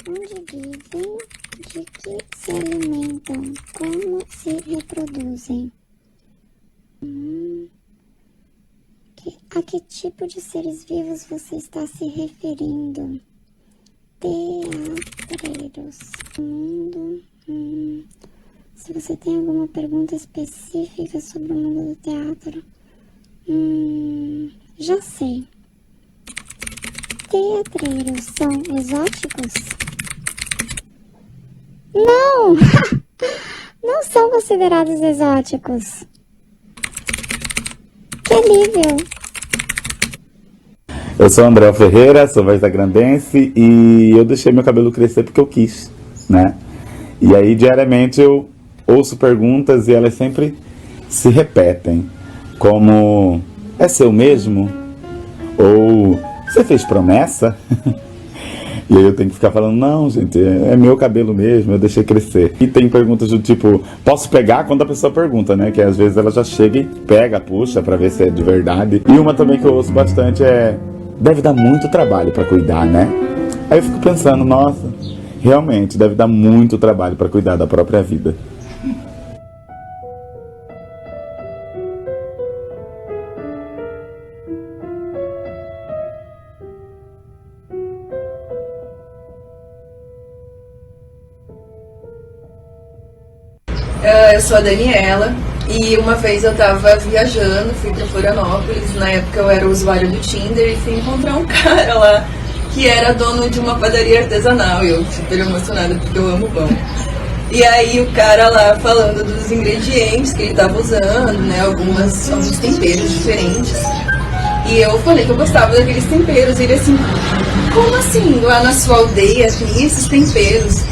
Onde vivem, de que se alimentam, como se reproduzem. A que tipo de seres vivos você está se referindo? Teatreiros. Mundo. Se você tem alguma pergunta específica sobre o mundo do teatro. Já sei. Teatreiros são exóticos? Não! Não são considerados exóticos. Que alívio! Eu sou André Ferreira, sou voz da Grandense e eu deixei meu cabelo crescer porque eu quis, né? E aí diariamente eu ouço perguntas e elas sempre se repetem, como: é seu mesmo? Ou você fez promessa? E aí eu tenho que ficar falando: não, gente, é meu cabelo mesmo, eu deixei crescer. E tem perguntas do tipo: posso pegar? Quando a pessoa pergunta, né? Que às vezes ela já chega e pega, puxa, pra ver se é de verdade. E uma também que eu ouço bastante é: deve dar muito trabalho pra cuidar, né? Aí eu fico pensando: nossa, realmente deve dar muito trabalho pra cuidar da própria vida. Eu sou a Daniela e uma vez eu tava viajando, fui pra Florianópolis, na época eu era usuário do Tinder e fui encontrar um cara lá que era dono de uma padaria artesanal e eu super emocionada porque eu amo pão. E aí o cara lá falando dos ingredientes que ele tava usando, né, alguns temperos diferentes. E eu falei que eu gostava daqueles temperos e ele assim: como assim lá na sua aldeia tem esses temperos?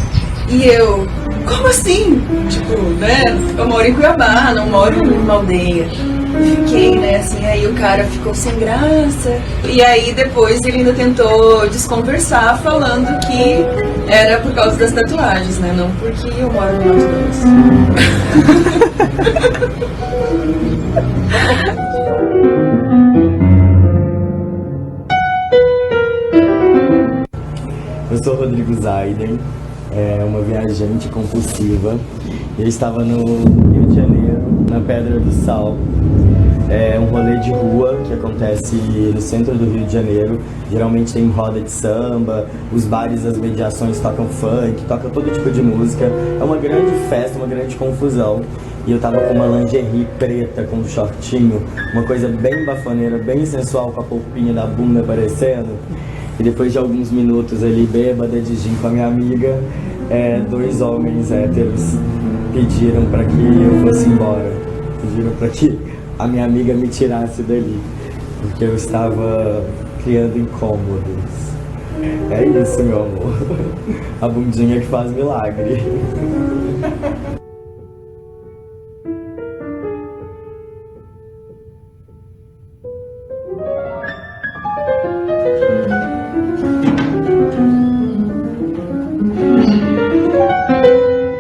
E eu: como assim? Tipo, né? Eu moro em Cuiabá, não moro numa aldeia. E fiquei, né, assim, aí o cara ficou sem graça. E aí depois ele ainda tentou desconversar, falando que era por causa das tatuagens, né? Não porque eu moro no Mato Grosso. Eu sou Rodrigo Zaiden, uma viajante compulsiva. Eu estava no Rio de Janeiro, na Pedra do Sal. É um rolê de rua que acontece no centro do Rio de Janeiro. Geralmente tem roda de samba, os bares, as mediações tocam funk, tocam todo tipo de música. É uma grande festa, uma grande confusão. E eu tava com uma lingerie preta, com um shortinho, uma coisa bem bafoneira, bem sensual, com a polpinha da bunda aparecendo. E depois de alguns minutos ali, bêbada de gin com a minha amiga, dois homens héteros pediram para que eu fosse embora. Pediram para que a minha amiga me tirasse dali, porque eu estava criando incômodos. É isso, meu amor. A bundinha que faz milagre.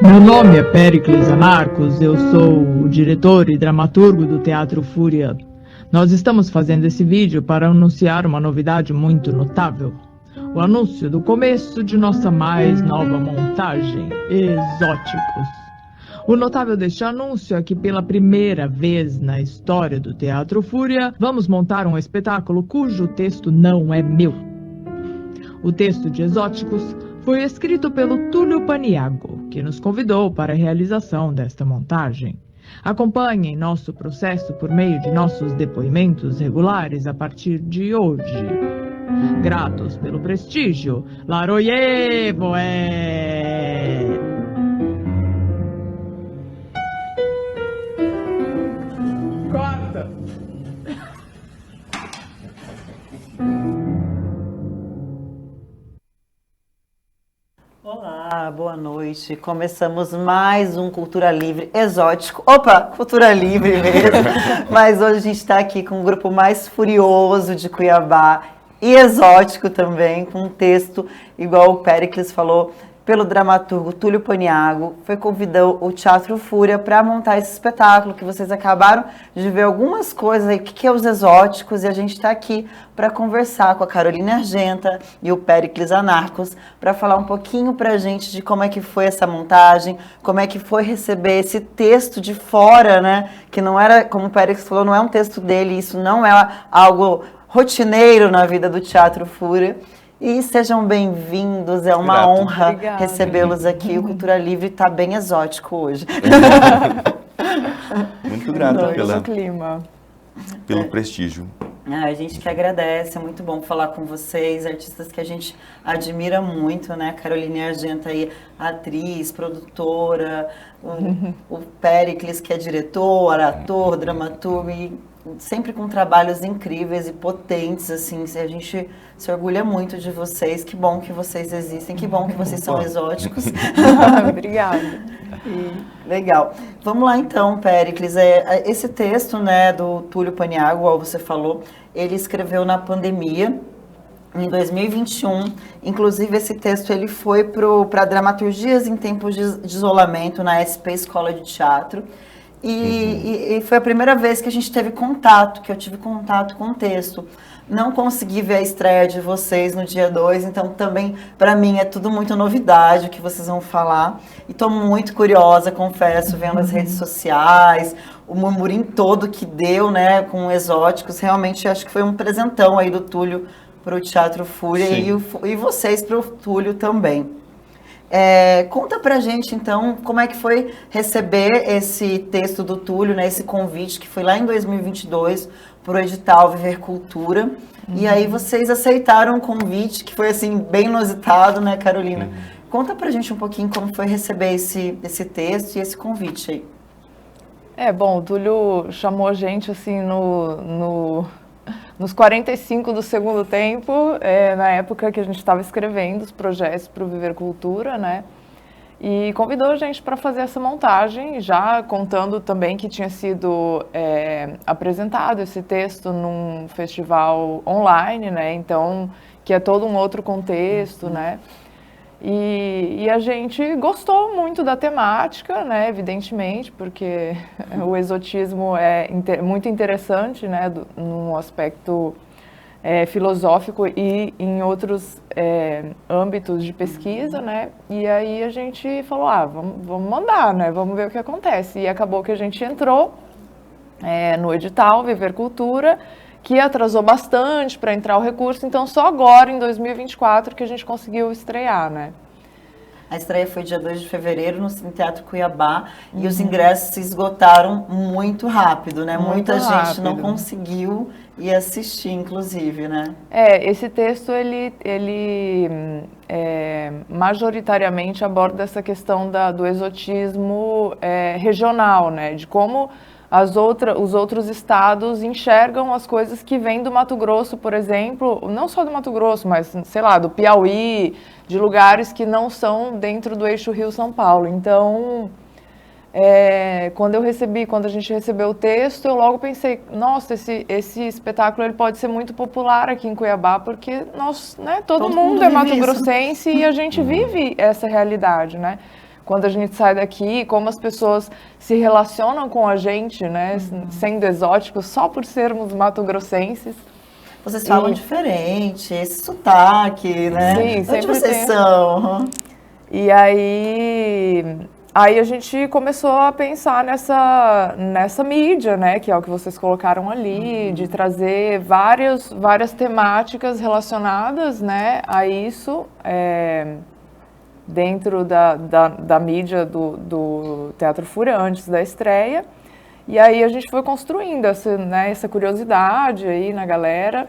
Meu nome é Péricles Amarcos, eu sou o diretor e dramaturgo do Teatro Fúria. Nós estamos fazendo esse vídeo para anunciar uma novidade muito notável. O anúncio do começo de nossa mais nova montagem, Exóticos. O notável deste anúncio é que pela primeira vez na história do Teatro Fúria, vamos montar um espetáculo cujo texto não é meu. O texto de Exóticos foi escrito pelo Túlio Paniago, que nos convidou para a realização desta montagem. Acompanhem nosso processo por meio de nossos depoimentos regulares a partir de hoje. Gratos pelo prestígio, Laroye Voé! Corta! Olá, boa noite. Começamos mais um Cultura Livre exótico. Opa, Cultura Livre mesmo. Mas hoje a gente está aqui com um grupo mais furioso de Cuiabá e exótico também, com um texto, igual o Péricles falou, pelo dramaturgo Túlio Paniagua, convidou o Teatro Fúria para montar esse espetáculo, que vocês acabaram de ver algumas coisas aí, o que é os exóticos, e a gente está aqui para conversar com a Carolina Argenta e o Péricles Anarcos, para falar um pouquinho para a gente de como é que foi essa montagem, como é que foi receber esse texto de fora, né, que não era, como o Péricles falou, não é um texto dele, isso não é algo rotineiro na vida do Teatro Fúria. E sejam bem-vindos, é uma honra recebê-los aqui. O Cultura Livre está bem exótico hoje. Muito grato pelo É. prestígio. A gente que agradece, é muito bom falar com vocês, artistas que a gente admira muito, né? Carolina Argenta aí, atriz, produtora, o Péricles, que é diretor, ator, dramaturgo, e sempre com trabalhos incríveis e potentes, assim, a gente se orgulha muito de vocês, que bom que vocês existem, que bom que vocês são exóticos. Obrigada. Legal. Vamos lá então, Péricles. Esse texto, né, do Túlio Paniagua, igual você falou, ele escreveu na pandemia, em 2021. Inclusive, esse texto ele foi para Dramaturgias em Tempos de Isolamento, na SP Escola de Teatro. E foi a primeira vez que a gente teve contato, que eu tive contato com o texto. Não consegui ver a estreia de vocês no dia 2, então também, para mim, é tudo muito novidade o que vocês vão falar. E estou muito curiosa, confesso, vendo as redes sociais, o murmurinho todo que deu, né, com Exóticos. Realmente, acho que foi um presentão aí do Túlio para o Teatro Fúria e vocês para o Túlio também. Conta pra gente, então, como é que foi receber esse texto do Túlio, né, esse convite que foi lá em 2022 para o edital Viver Cultura. E aí vocês aceitaram o convite, que foi, assim, bem inusitado, né, Carolina? Conta pra gente um pouquinho como foi receber esse texto e esse convite aí. Bom, o Túlio chamou a gente, assim, nos 45 do segundo tempo, na época que a gente estava escrevendo os projetos para o Viver Cultura, né? E convidou a gente para fazer essa montagem, já contando também que tinha sido apresentado esse texto num festival online, né? Então, que é todo um outro contexto, né? E a gente gostou muito da temática, né, evidentemente, porque o exotismo é muito interessante, né, num aspecto filosófico e em outros âmbitos de pesquisa, né, e aí a gente falou, vamos mandar, né, vamos ver o que acontece. E acabou que a gente entrou no edital Viver Cultura, que atrasou bastante para entrar o recurso, então só agora, em 2024, que a gente conseguiu estrear, né? A estreia foi dia 2 de fevereiro no Teatro Cuiabá e os ingressos se esgotaram muito rápido, né? Muita gente não conseguiu ir assistir, inclusive, né? Esse texto, ele majoritariamente aborda essa questão do exotismo regional, né? De como os outros estados enxergam as coisas que vêm do Mato Grosso, por exemplo, não só do Mato Grosso, mas, sei lá, do Piauí, de lugares que não são dentro do eixo Rio-São Paulo. Então, quando a gente recebeu o texto, eu logo pensei, nossa, esse espetáculo ele pode ser muito popular aqui em Cuiabá, porque nós, né, todo mundo é mato-grossense e a gente vive essa realidade, né? Quando a gente sai daqui, como as pessoas se relacionam com a gente, né, sendo exóticos, só por sermos mato-grossenses. Vocês falam diferente, esse sotaque, né? Sim, sempre onde vocês são? E aí a gente começou a pensar nessa mídia, né, que é o que vocês colocaram ali, de trazer várias temáticas relacionadas, né, a isso, dentro da mídia do Teatro Fúria, antes da estreia. E aí a gente foi construindo essa curiosidade aí na galera.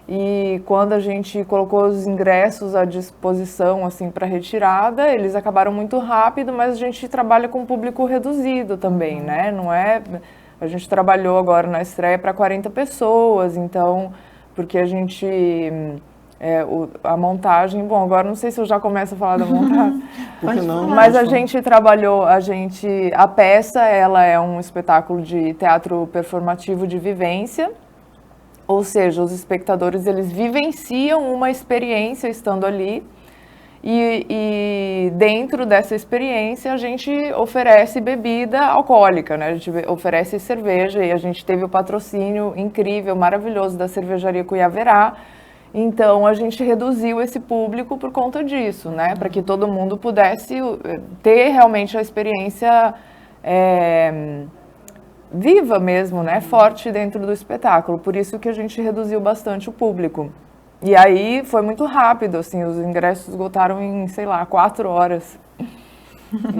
E quando a gente colocou os ingressos à disposição, assim, para retirada, eles acabaram muito rápido, mas a gente trabalha com público reduzido também, né? Não é... A gente trabalhou agora na estreia para 40 pessoas, então... Porque a gente... a montagem, bom, agora não sei se eu já começo a falar da montagem, mas a gente trabalhou, a peça, ela é um espetáculo de teatro performativo de vivência, ou seja, os espectadores, eles vivenciam uma experiência estando ali, E dentro dessa experiência a gente oferece bebida alcoólica, né? A gente oferece cerveja e a gente teve o patrocínio incrível, maravilhoso da cervejaria Cuiaverá. Então a gente reduziu esse público por conta disso, né? Para que todo mundo pudesse ter realmente a experiência viva mesmo, né? Forte dentro do espetáculo. Por isso que a gente reduziu bastante o público. E aí foi muito rápido, assim, os ingressos esgotaram em, sei lá, 4 horas.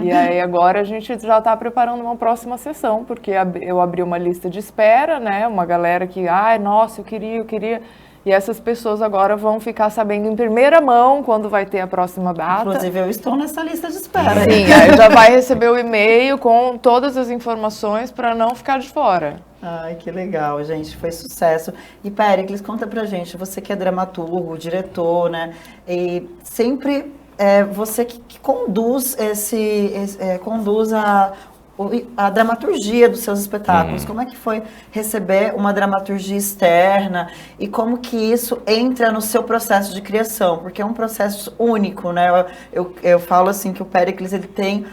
E aí agora a gente já está preparando uma próxima sessão, porque eu abri uma lista de espera, né? Uma galera que, nossa, eu queria. E essas pessoas agora vão ficar sabendo em primeira mão quando vai ter a próxima data. Inclusive, eu estou nessa lista de espera. Sim, aí já vai receber o e-mail com todas as informações para não ficar de fora. Ai, que legal, gente, foi sucesso. E Péricles, conta pra gente, você que é dramaturgo, diretor, né? E sempre você que conduz conduz a dramaturgia dos seus espetáculos. Como é que foi receber uma dramaturgia externa e como que isso entra no seu processo de criação? Porque é um processo único, né? Eu falo assim que o Péricles, ele tem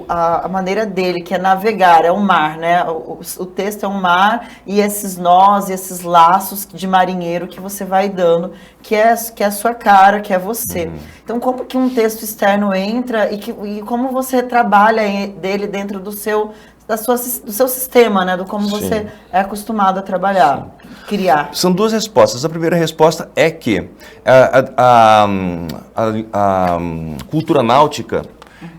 a maneira dele, que é navegar, é um mar, né? O texto é um mar e esses nós e esses laços de marinheiro que você vai dando, que é a sua cara, que é você. Então, como que um texto externo entra e como você trabalha dele dentro do seu sistema, né? Do como você é acostumado a trabalhar, criar. São duas respostas. A primeira resposta é que a cultura náutica,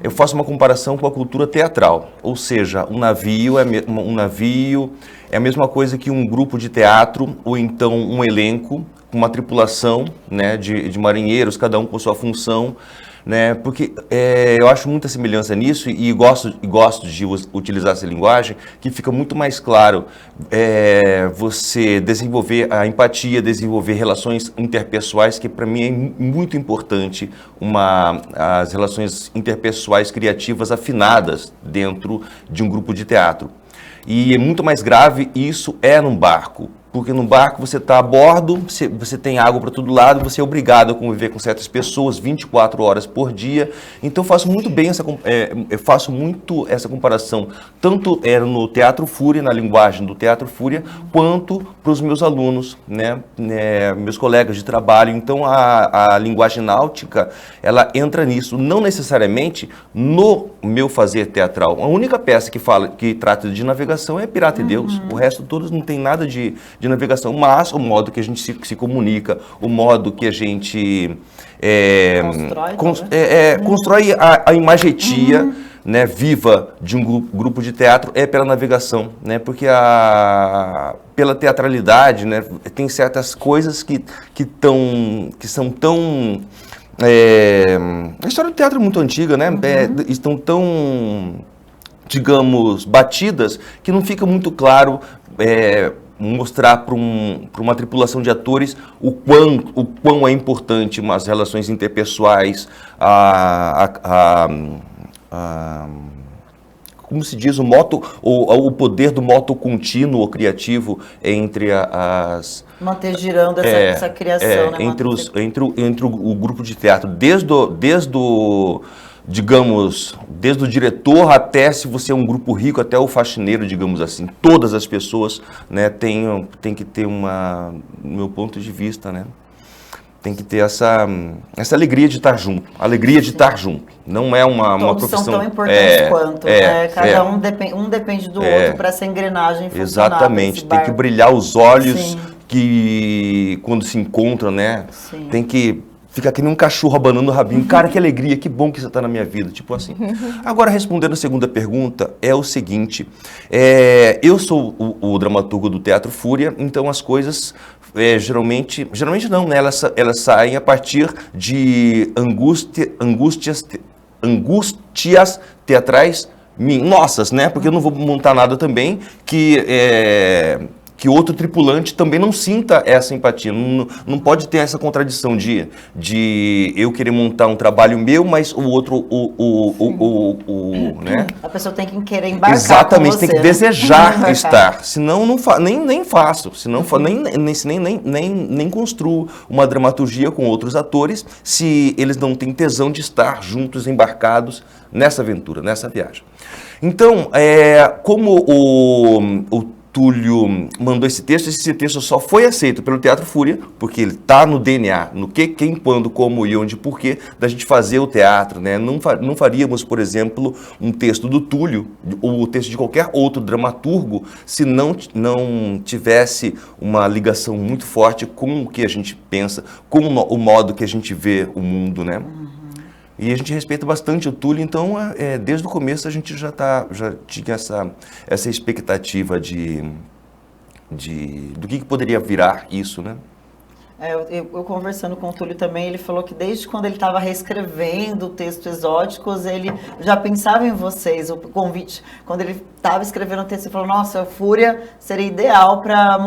eu faço uma comparação com a cultura teatral, ou seja, um navio é a mesma coisa que um grupo de teatro ou então um elenco, uma tripulação, né, de marinheiros, cada um com sua função, né, porque eu acho muita semelhança nisso e gosto de utilizar essa linguagem, que fica muito mais claro você desenvolver a empatia, desenvolver relações interpessoais, que para mim é muito importante, as relações interpessoais criativas afinadas dentro de um grupo de teatro. E é muito mais grave isso num barco. Porque no barco você está a bordo, você tem água para todo lado, você é obrigado a conviver com certas pessoas 24 horas por dia. Então eu faço muito bem essa comparação, tanto no Teatro Fúria, na linguagem do Teatro Fúria, quanto para os meus alunos, né, meus colegas de trabalho. Então a linguagem náutica, ela entra nisso, não necessariamente no meu fazer teatral. A única peça que trata de navegação é Pirata e Deus, o resto todos não tem nada de navegação, mas o modo que a gente se comunica, o modo que a gente constrói a imagetia, né, viva de um grupo de teatro é pela navegação, né, porque pela teatralidade, né, tem certas coisas que são tão... a história do teatro é muito antiga, né, estão tão, digamos, batidas, que não fica muito claro mostrar para uma tripulação de atores o quão é importante umas relações interpessoais, como se diz, o poder do moto contínuo criativo entre manter girando essa criação, né? entre o grupo de teatro, desde o diretor até, se você é um grupo rico, até o faxineiro, digamos assim. Todas as pessoas, né, tem que ter no meu ponto de vista, né, tem que ter essa alegria de estar junto. Alegria de estar junto. Não é uma profissão... Todos são tão importantes quanto. Cada um depende do outro para essa engrenagem funcionar. Exatamente. Tem que brilhar os olhos que quando se encontram, né? Sim. Tem que... Fica que nem um cachorro abanando o rabinho. Cara, que alegria, que bom que você está na minha vida. Tipo assim. Agora, respondendo a segunda pergunta, é o seguinte. Eu sou o dramaturgo do Teatro Fúria, então as coisas geralmente não, né? Elas saem a partir de angústias teatrais nossas, né? Porque eu não vou montar nada também que que outro tripulante também não sinta essa empatia. Não pode ter essa contradição de eu querer montar um trabalho meu, mas o outro, né? A pessoa tem que querer embarcar. Exatamente, com você, tem que desejar estar. Senão nem faço, senão nem construo uma dramaturgia com outros atores se eles não têm tesão de estar juntos, embarcados nessa aventura, nessa viagem. Então, como o Túlio mandou esse texto só foi aceito pelo Teatro Fúria, porque ele está no DNA, no que, quem, quando, como e onde, porquê, da gente fazer o teatro, né? Não faríamos, por exemplo, um texto do Túlio, ou o texto de qualquer outro dramaturgo, se não tivesse uma ligação muito forte com o que a gente pensa, com o modo que a gente vê o mundo, né? E a gente respeita bastante o Túlio, então desde o começo a gente já tinha essa expectativa do que poderia virar isso, né? Eu conversando com o Túlio também, ele falou que desde quando ele estava reescrevendo o texto Exóticos, ele já pensava em vocês, o convite. Quando ele estava escrevendo o texto, ele falou, nossa, a Fúria seria ideal para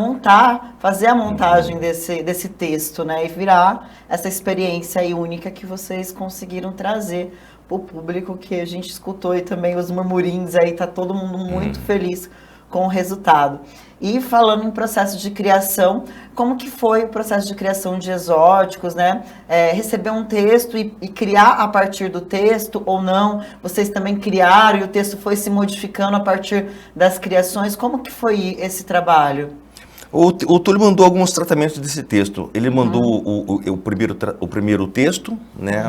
fazer a montagem desse texto, né? E virar essa experiência aí única que vocês conseguiram trazer para o público, que a gente escutou, e também os murmurinhos aí, tá todo mundo muito feliz com o resultado. E falando em processo de criação, como que foi o processo de criação de Exóticos, né? Receber um texto e criar a partir do texto ou não? Vocês também criaram e o texto foi se modificando a partir das criações? Como que foi esse trabalho? O Túlio mandou alguns tratamentos desse texto. Ele mandou o primeiro texto, né?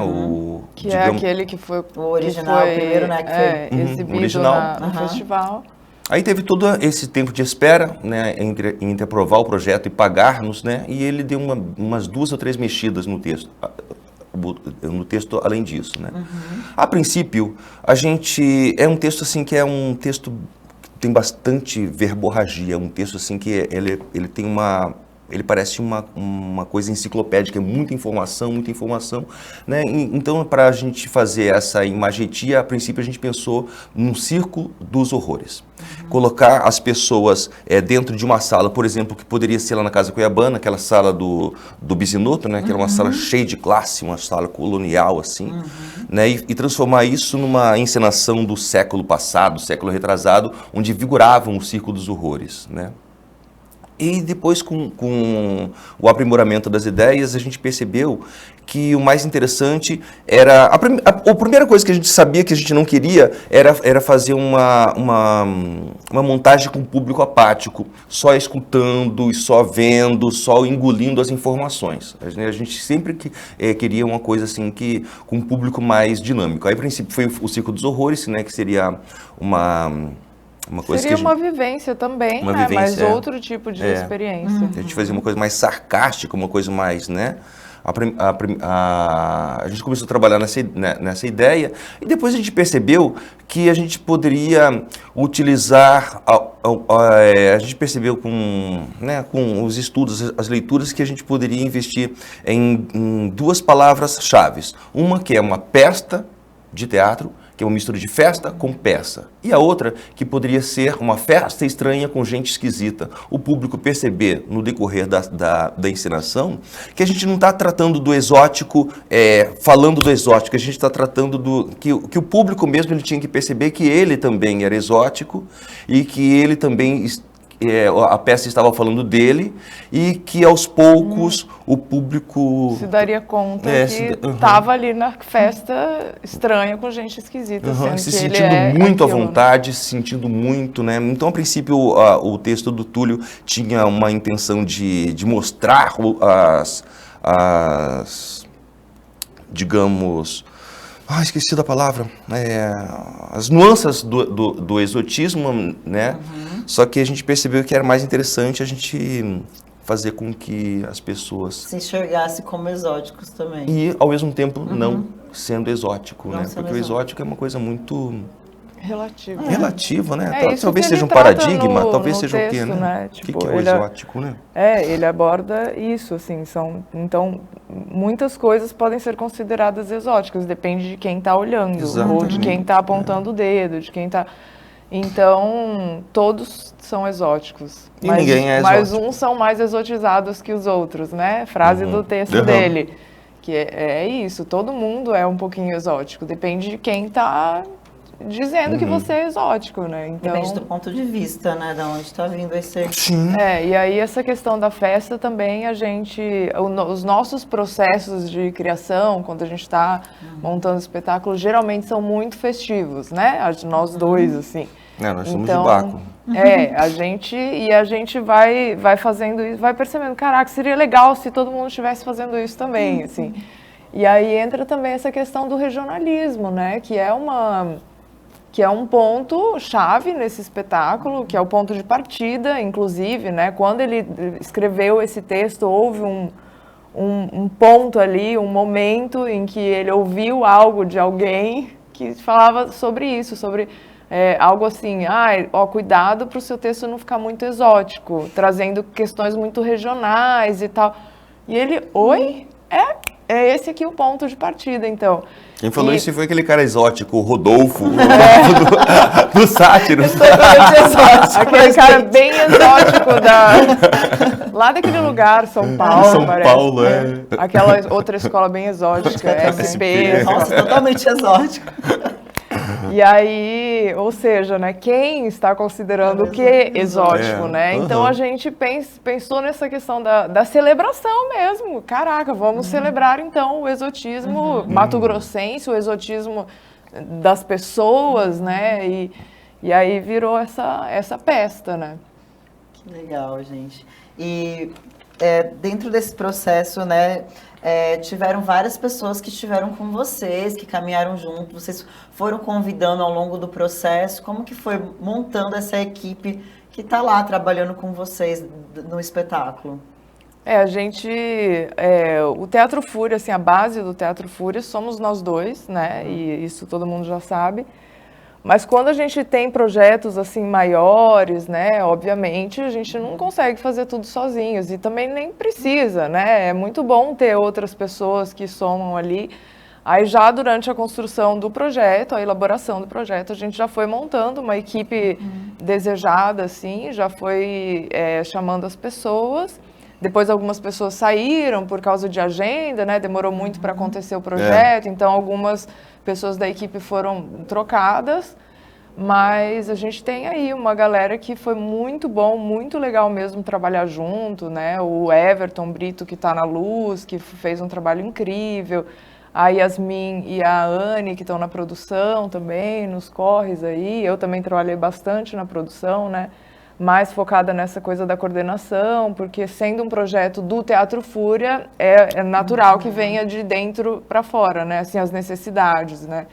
Aquele que foi o original, o primeiro, né? Que foi exibido no festival. Aí teve todo esse tempo de espera, né, entre aprovar o projeto e pagar-nos, né, e ele deu umas 2 ou 3 mexidas no texto além disso, né. A princípio, é um texto assim que é um texto que tem bastante verborragia, um texto assim que ele tem ele parece uma coisa enciclopédica, muita informação, né? Então, para a gente fazer essa imagetia, a princípio a gente pensou num circo dos horrores. Colocar as pessoas dentro de uma sala, por exemplo, que poderia ser lá na Casa Cuiabana, aquela sala do Bisinoto, né? Que era uma sala cheia de classe, uma sala colonial, assim, né? E transformar isso numa encenação do século passado, século retrasado, onde vigoravam o circo dos horrores, né? E depois, com o aprimoramento das ideias, a gente percebeu que o mais interessante era... A primeira coisa que a gente sabia que a gente não queria era fazer uma montagem com o público apático, só escutando, só vendo, só engolindo as informações. A gente sempre queria uma coisa assim, com um público mais dinâmico. Aí, a princípio, foi o Circo dos Horrores, né, que seria uma coisa seria uma vivência também, né? Mas outro tipo de experiência. A gente fazia uma coisa mais sarcástica, uma coisa mais, né? A gente começou a trabalhar nessa ideia e depois a gente percebeu que a gente poderia utilizar, a gente percebeu com os estudos, as leituras, que a gente poderia investir em 2 palavras-chave. Uma que é uma peça de teatro, que é uma mistura de festa com peça. E a outra, que poderia ser uma festa estranha com gente esquisita. O público perceber, no decorrer da encenação, que a gente não está tratando do exótico, falando do exótico, a gente está tratando que o público mesmo ele tinha que perceber que ele também era exótico e que ele também... a peça estava falando dele e que aos poucos o público se daria conta que estava ali na festa estranha com gente esquisita, se sentindo muito à vontade, se sentindo muito, né? Então, a princípio, o texto do Túlio tinha uma intenção de mostrar digamos, esqueci da palavra, as nuances do exotismo, né? Só que a gente percebeu que era mais interessante a gente fazer com que as pessoas se enxergassem como exóticos também. E, ao mesmo tempo, não sendo exótico, né? Porque o exótico é uma coisa muito... relativa, né? Talvez seja um paradigma, talvez seja o quê, né? Né? O que é o exótico, né? Ele aborda isso, assim, então, muitas coisas podem ser consideradas exóticas, depende de quem está olhando, ou de quem está apontando o dedo, de quem está... Então, todos são exóticos. E ninguém é mas exótico. uns são mais exotizados que os outros, né? Frase do texto dele. Que é isso, todo mundo é um pouquinho exótico. Depende de quem tá dizendo que você é exótico, né? Então, depende do ponto de vista, né? De onde está vindo esse... Sim. e aí essa questão da festa também, os nossos processos de criação, quando a gente está montando espetáculo, geralmente são muito festivos, né? Nós dois, assim. Nós somos de Baco. A gente vai fazendo isso, vai percebendo, caraca, seria legal se todo mundo estivesse fazendo isso também, assim. E aí entra também essa questão do regionalismo, né? Que é um ponto chave nesse espetáculo, que é o ponto de partida, inclusive, né? Quando ele escreveu esse texto, houve um ponto ali, um momento em que ele ouviu algo de alguém que falava sobre isso, sobre algo assim, cuidado para o seu texto não ficar muito exótico, trazendo questões muito regionais e tal. E ele, é esse aqui o ponto de partida, então. Quem falou isso foi aquele cara exótico, o Rodolfo, do Sátiros. Aquele cara bem exótico lá daquele lugar, São Paulo, parece. São Paulo, Aquela outra escola bem exótica, SP. Nossa, totalmente exótico. E aí, ou seja, né, quem está considerando o que exótico, né? Então a gente pensou nessa questão da celebração mesmo. Caraca, vamos celebrar então o exotismo mato-grossense, o exotismo das pessoas, né? E aí virou essa festa, né? Que legal, gente. E dentro desse processo, né? Tiveram várias pessoas que estiveram com vocês, que caminharam junto, vocês foram convidando ao longo do processo. Como que foi montando essa equipe que está lá trabalhando com vocês no espetáculo? O Teatro Fúria, assim, a base do Teatro Fúria somos nós dois, né? E isso todo mundo já sabe. Mas quando a gente tem projetos assim maiores, né, obviamente a gente não consegue fazer tudo sozinhos e também nem precisa, né? É muito bom ter outras pessoas que somam ali. Aí já durante a construção do projeto, a elaboração do projeto, a gente já foi montando uma equipe desejada, assim, já foi chamando as pessoas. Depois algumas pessoas saíram por causa de agenda, né? Demorou muito para acontecer o projeto, então algumas pessoas da equipe foram trocadas, mas a gente tem aí uma galera que foi muito bom, muito legal mesmo trabalhar junto, né? O Everton Brito, que está na Luz, que fez um trabalho incrível, a Yasmin e a Anne, que estão na produção também, nos corres aí, eu também trabalhei bastante na produção, né? Mais focada nessa coisa da coordenação, porque sendo um projeto do Teatro Fúria, é natural que venha de dentro para fora, né? Assim, as necessidades, né?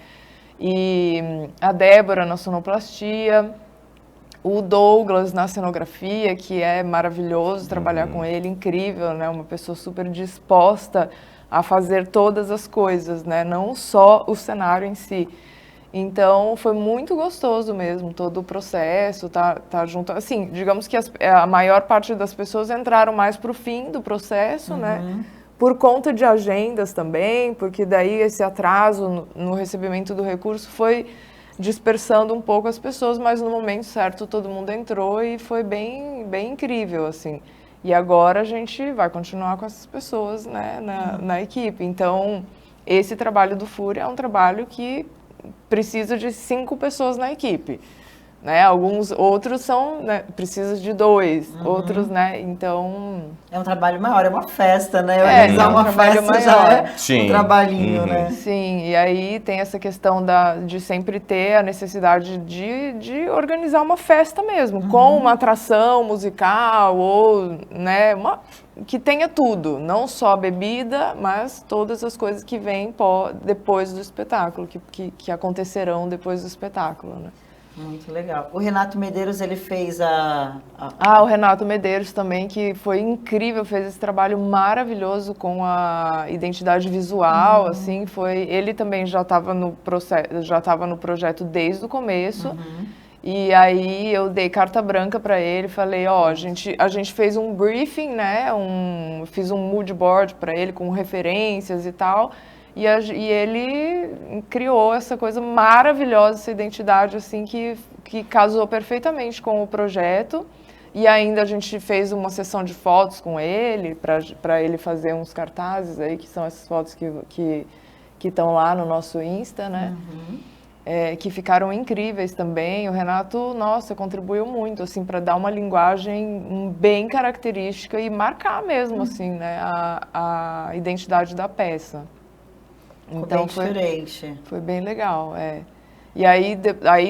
E a Débora na sonoplastia, o Douglas na cenografia, que é maravilhoso trabalhar com ele, incrível, né? Uma pessoa super disposta a fazer todas as coisas, né? Não só o cenário em si. Então, foi muito gostoso mesmo, todo o processo, tá junto. Assim, digamos que a maior parte das pessoas entraram mais para o fim do processo, né? Por conta de agendas também, porque daí esse atraso no recebimento do recurso foi dispersando um pouco as pessoas, mas no momento certo todo mundo entrou e foi bem, bem incrível, assim. E agora a gente vai continuar com essas pessoas, né, na equipe. Então, esse trabalho do Fúria é um trabalho que precisa de 5 pessoas na equipe, né? Alguns outros são, né, precisa de 2, outros, né? Então é um trabalho maior, é uma festa, né? Organizar uma festa maior. Já é um trabalhinho, né? Sim, e aí tem essa questão de sempre ter a necessidade de organizar uma festa mesmo, com uma atração musical ou, né, que tenha tudo, não só a bebida, mas todas as coisas que vêm depois do espetáculo, que acontecerão depois do espetáculo, né? Muito legal. O Renato Medeiros, ele fez o Renato Medeiros também, que foi incrível, fez esse trabalho maravilhoso com a identidade visual, assim, ele também já estava no projeto desde o começo. E aí eu dei carta branca para ele, falei, a gente fez um briefing, né? Fiz um mood board para ele com referências e tal. E ele criou essa coisa maravilhosa, essa identidade assim que casou perfeitamente com o projeto. E ainda a gente fez uma sessão de fotos com ele, para ele fazer uns cartazes aí, que são essas fotos que estão lá no nosso Insta, né? Que ficaram incríveis também. O Renato, nossa, contribuiu muito, assim, para dar uma linguagem bem característica e marcar mesmo, assim, né, a identidade da peça. Então foi diferente. Foi bem legal, E aí,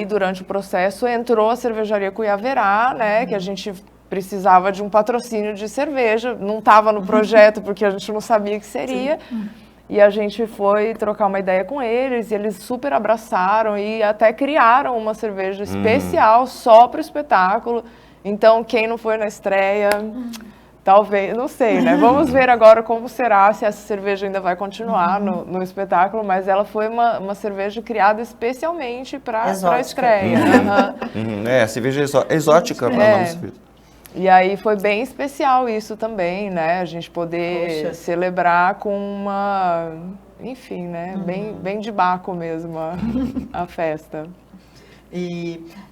durante o processo, entrou a cervejaria Cuiaverá, né? Que a gente precisava de um patrocínio de cerveja. Não estava no projeto, porque a gente não sabia que seria. Sim. E a gente foi trocar uma ideia com eles, e eles super abraçaram e até criaram uma cerveja especial só para o espetáculo. Então, quem não foi na estreia... Talvez, não sei, né? Vamos ver agora como será, se essa cerveja ainda vai continuar no espetáculo, mas ela foi uma cerveja criada especialmente para a estreia. A cerveja exótica. E aí foi bem especial isso também, né? A gente poder celebrar com uma... Enfim, né? Bem de baco mesmo a festa.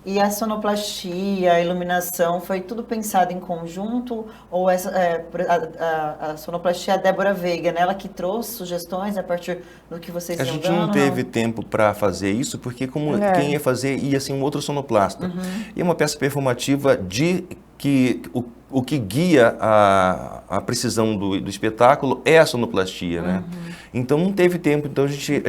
E a sonoplastia, a iluminação, foi tudo pensado em conjunto? Ou a sonoplastia, a Débora Veiga, né? Ela que trouxe sugestões a partir do que vocês iam dando? A gente não teve tempo para fazer isso, porque quem ia fazer ia ser um outro sonoplasta. E é uma peça performativa o que guia a precisão do espetáculo é a sonoplastia, né? Então não teve tempo, então a gente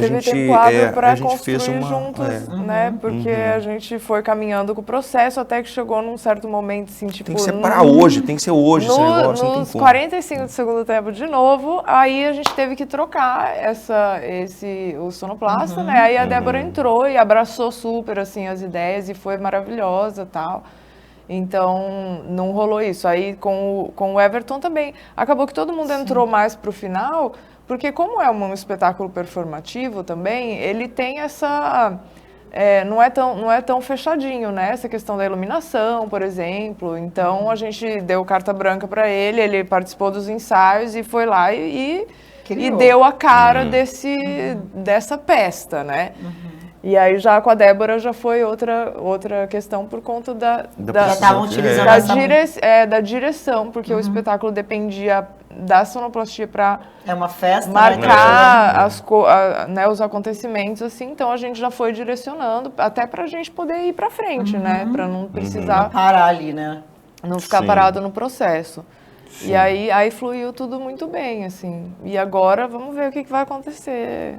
fez uma juntos, né? Porque a gente foi caminhando com o processo até que chegou num certo momento assim, tipo, tem que ser para hoje, tem que ser hoje esse negócio, nos 45 do segundo tempo de novo, aí a gente teve que trocar o sonoplasta, né? Aí a Débora entrou e abraçou super assim as ideias e foi maravilhosa, tal. Então, não rolou isso. Aí, com o Everton também. Acabou que todo mundo entrou mais pro final, porque como é um espetáculo performativo também, ele tem essa... não é tão fechadinho, né? Essa questão da iluminação, por exemplo. Então, a gente deu carta branca para ele participou dos ensaios e foi lá e deu a cara dessa pesta, né? E aí já com a Débora já foi outra questão por conta da direção, porque o espetáculo dependia da sonoplastia para marcar os acontecimentos, assim, então a gente já foi direcionando até para a gente poder ir para frente, né? Para não precisar parar ali, né? Não ficar parado no processo. Sim. E aí fluiu tudo muito bem, assim. E agora vamos ver o que vai acontecer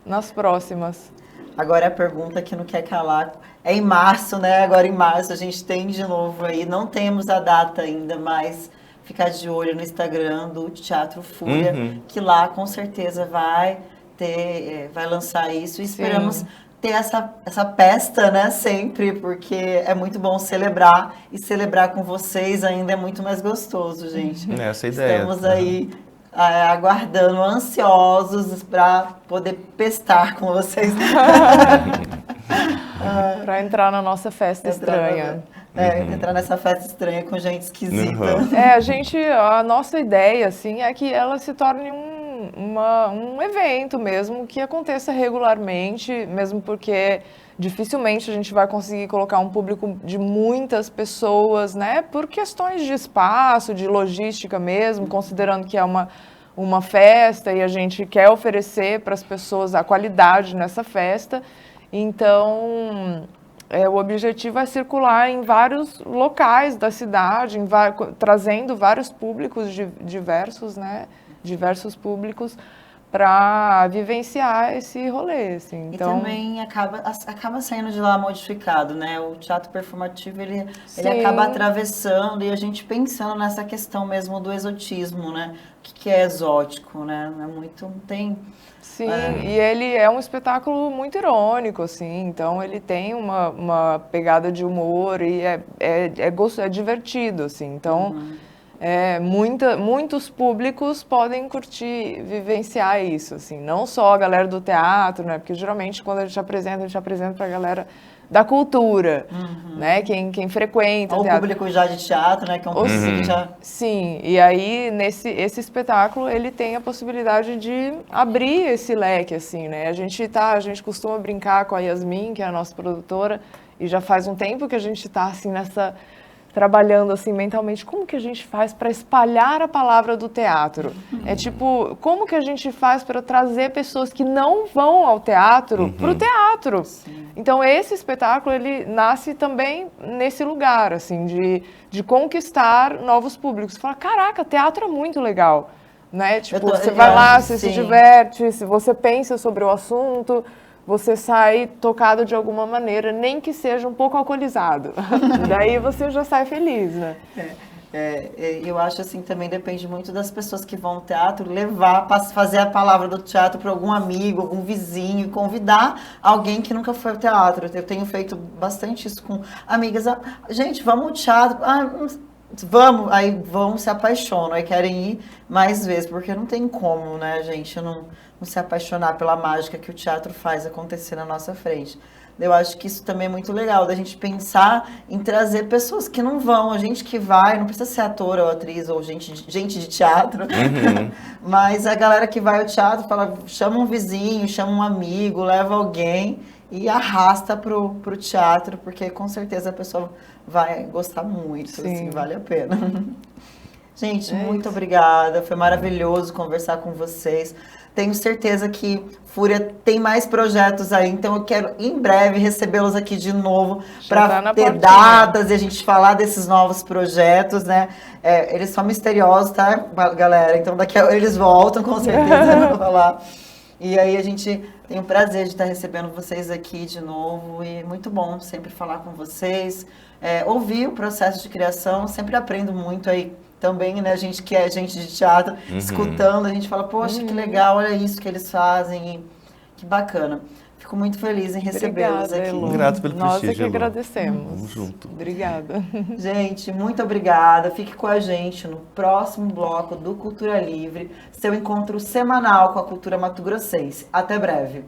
nas próximas. Agora a pergunta que não quer calar é em março, né? Agora em março a gente tem de novo aí, não temos a data ainda, mas ficar de olho no Instagram do Teatro Fúria, que lá com certeza vai lançar isso. E esperamos ter essa festa, né? Sempre, porque é muito bom celebrar, e celebrar com vocês ainda é muito mais gostoso, gente. Essa é a ideia. Estamos aí aguardando, ansiosos para poder pestar com vocês. Para entrar na nossa festa estranha. Entrar nessa festa estranha com gente esquisita. A nossa ideia, assim, é que ela se torne um evento mesmo, que aconteça regularmente, mesmo porque dificilmente a gente vai conseguir colocar um público de muitas pessoas, né? Por questões de espaço, de logística mesmo, considerando que é uma festa e a gente quer oferecer para as pessoas a qualidade nessa festa. Então, o objetivo é circular em vários locais da cidade, trazendo vários públicos diversos, né? Diversos públicos para vivenciar esse rolê, assim. Então... E também acaba saindo de lá modificado, né? O teatro performativo, ele acaba atravessando e a gente pensando nessa questão mesmo do exotismo, né? O que é exótico, né? Não é muito... Tem... Sim, e ele é um espetáculo muito irônico, assim, então ele tem uma pegada de humor e é divertido, assim, então... muitos públicos podem curtir, vivenciar isso, assim, não só a galera do teatro, né? Porque geralmente quando a gente apresenta para a galera da cultura, né? Quem frequenta o teatro. público já de teatro, né? Que é um público que já... Sim, e aí esse espetáculo ele tem a possibilidade de abrir esse leque, assim, né? A gente costuma brincar com a Yasmin, que é a nossa produtora, e já faz um tempo que a gente está assim trabalhando assim mentalmente, como que a gente faz para espalhar a palavra do teatro? É tipo, como que a gente faz para trazer pessoas que não vão ao teatro para o teatro? Sim. Então esse espetáculo ele nasce também nesse lugar, assim, de conquistar novos públicos. Você fala, caraca, teatro é muito legal, né? Tipo, você vai lá, você se diverte, se você pensa sobre o assunto, você sai tocado de alguma maneira, nem que seja um pouco alcoolizado. Daí você já sai feliz, né? Eu acho assim, também depende muito das pessoas que vão ao teatro, fazer a palavra do teatro para algum amigo, algum vizinho, convidar alguém que nunca foi ao teatro. Eu tenho feito bastante isso com amigas. Gente, vamos ao teatro. Vamos, aí vão, se apaixonam, aí querem ir mais vezes, porque não tem como, né, gente, não se apaixonar pela mágica que o teatro faz acontecer na nossa frente. Eu acho que isso também é muito legal, da gente pensar em trazer pessoas que não vão, a gente que vai, não precisa ser ator ou atriz ou gente de teatro, mas a galera que vai ao teatro chama um vizinho, chama um amigo, leva alguém e arrasta pro teatro, porque com certeza a pessoa vai gostar muito, assim, vale a pena. Gente, muito obrigada, foi maravilhoso conversar com vocês. Tenho certeza que Fúria tem mais projetos aí, então eu quero em breve recebê-los aqui de novo para ter datas e a gente falar desses novos projetos, né? Eles são misteriosos, tá, galera? Então daqui a eles voltam, com certeza, para falar. E aí a gente tem o prazer de estar recebendo vocês aqui de novo e muito bom sempre falar com vocês, ouvir o processo de criação, sempre aprendo muito aí também, né, a gente que é gente de teatro, escutando, a gente fala, poxa, que legal, olha isso que eles fazem, e que bacana. Fico muito feliz em recebê-los aqui. Grato pelo prestígio, Nós é que agradecemos. Vamos junto. Obrigada. Gente, muito obrigada. Fique com a gente no próximo bloco do Cultura Livre, seu encontro semanal com a cultura mato-grossense. Até breve.